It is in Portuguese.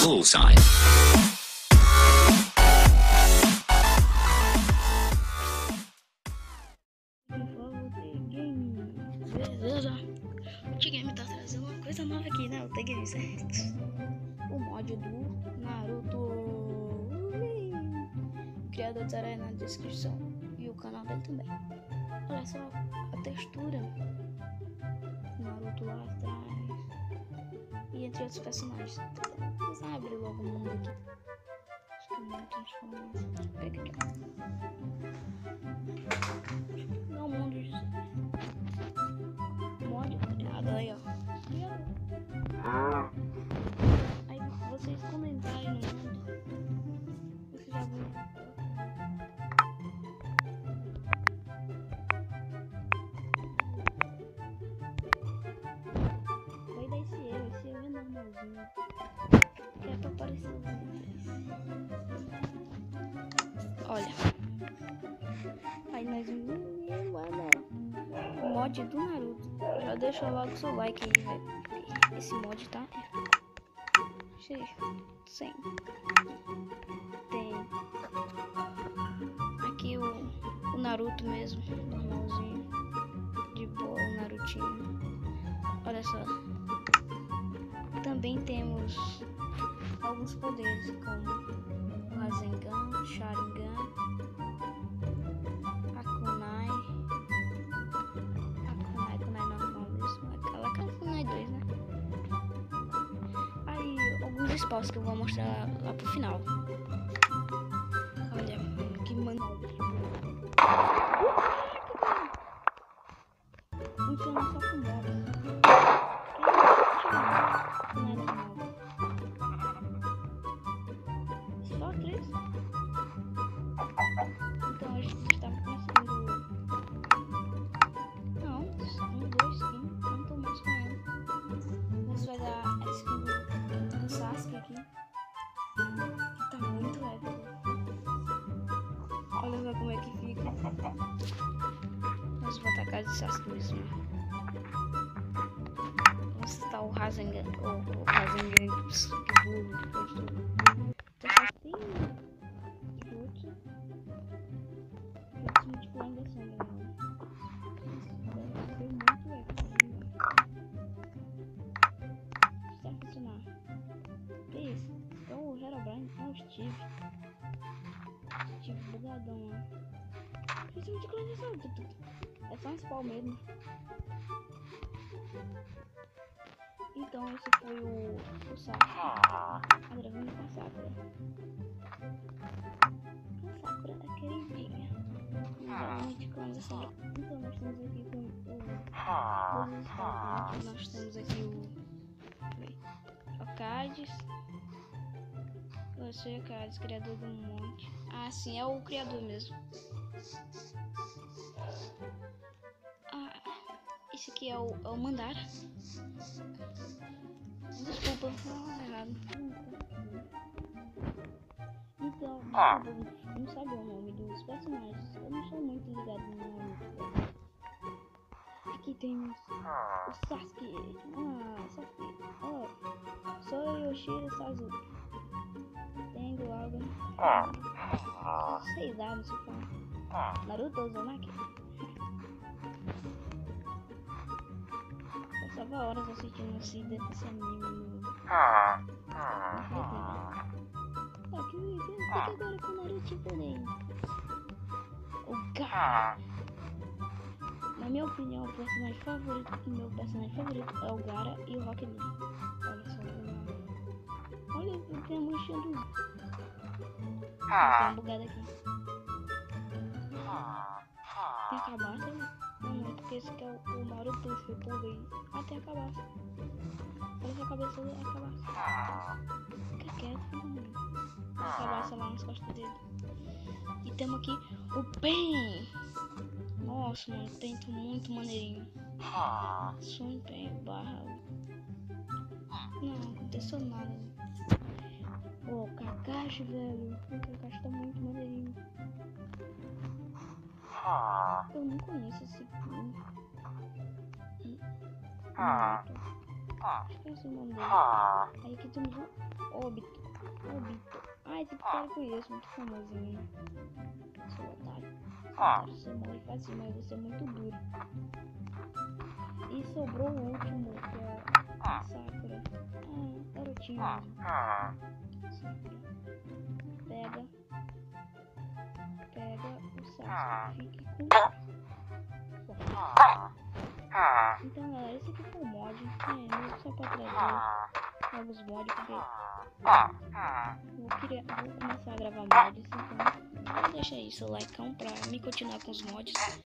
Bullseye. Beleza? O T-Game tá trazendo uma coisa nova aqui, né? O T-Game, certo? O mod do Naruto. O criador estará aí na descrição. E o canal dele também. Olha só a textura. Naruto lá atrás. E entre outros personagens. Vamos abrir logo o mundo aqui. Acho que é uma transformação. Pega aqui, ó. Não, mundo de mod criado aí, ó. Aí vocês comentarem no mundo. Você já viu? Vai dar esse erro é normalzinho. Que é pra aparecer vocês. Olha. Aí nós o mod do Naruto. Já deixa logo o seu like aí, velho. Esse mod tá cheio. 100. Tem aqui o Naruto mesmo, normalzinho. De boa, o Narutinho. Olha só. Também temos alguns poderes como o Rasengan, Sharingan, a Kunai normal mesmo, aquela Kunai 2, né? Aí alguns spawns que eu vou mostrar lá pro final. Olha, que maneiro. Então é só com bola. Só 3? Então a gente está conseguindo. Não, 1, 2 skins. Não tô mais com ela. Mas vai dar a skin do Sasuke aqui. Que tá muito legal. Olha só como é que fica. Nós vamos atacar de Sasuke mesmo. Vamos citar o Rasengan. O Rasengan que burro. Tô assim. Chute. Chute multiplicar da sombra. Deve ser muito legal. Está funcionar. Que isso? É o Herobrine. É o Steve. Steve bugadão lá. Chute multiplicar da sombra. É só um spawn mesmo. Então esse foi o Sasuke. Agora vamos com a Sakura. A Sakura é queridinha. Geralmente quando essa... Então nós temos aqui com dois espaços. Nós temos aqui o Arcades. Você, Arcades, criador do monte. Ah, sim, é o criador mesmo. Esse aqui é o Mandara. Desculpa, eu falei errado. Então, não sabe o nome dos personagens. Eu não sou muito ligado no nome. Aqui temos o Sasuke. Sasuke. Sou Yoshiro Sasuke. Tenho algo. Sei lá, não sei falar. Naruto Uzumaki. Passava horas assistindo esse anime no... que agora com o Naruto também. O Gaara. Na minha opinião, o personagem favorito, meu personagem favorito é o Gaara e o Rock Lee. Olha só o nome. Olha, tem a manchinha do... Tem uma bugada aqui. Tem a cabaça, né? Não, porque esse aqui é o Naruto, esse povo aí. Ah, tem a cabaça. Olha essa cabeça da cabaça. Fica quieto, filho do mundo. A cabaça lá nas costas dele. E temos aqui o Pen. Nossa, mano, tem muito maneirinho. Só um Pen barra. Não aconteceu nada. O Kakashi, velho. O Kakashi tá muito maneirinho. Eu não conheço esse filme. Esqueci o nome dele. Aí aqui temos o Obito. Ah, esse cara eu conheço, muito famosinho. Seu otário. Você morre fácil, mas você é muito duro. E sobrou o último, que é a Sakura. Garotinho mesmo. Sakura. Pega o Sasuke. Fique com então galera, esse aqui foi o mod, só pra trazer novos mods, porque vou começar a gravar mods, então deixa aí seu like pra me continuar com os mods.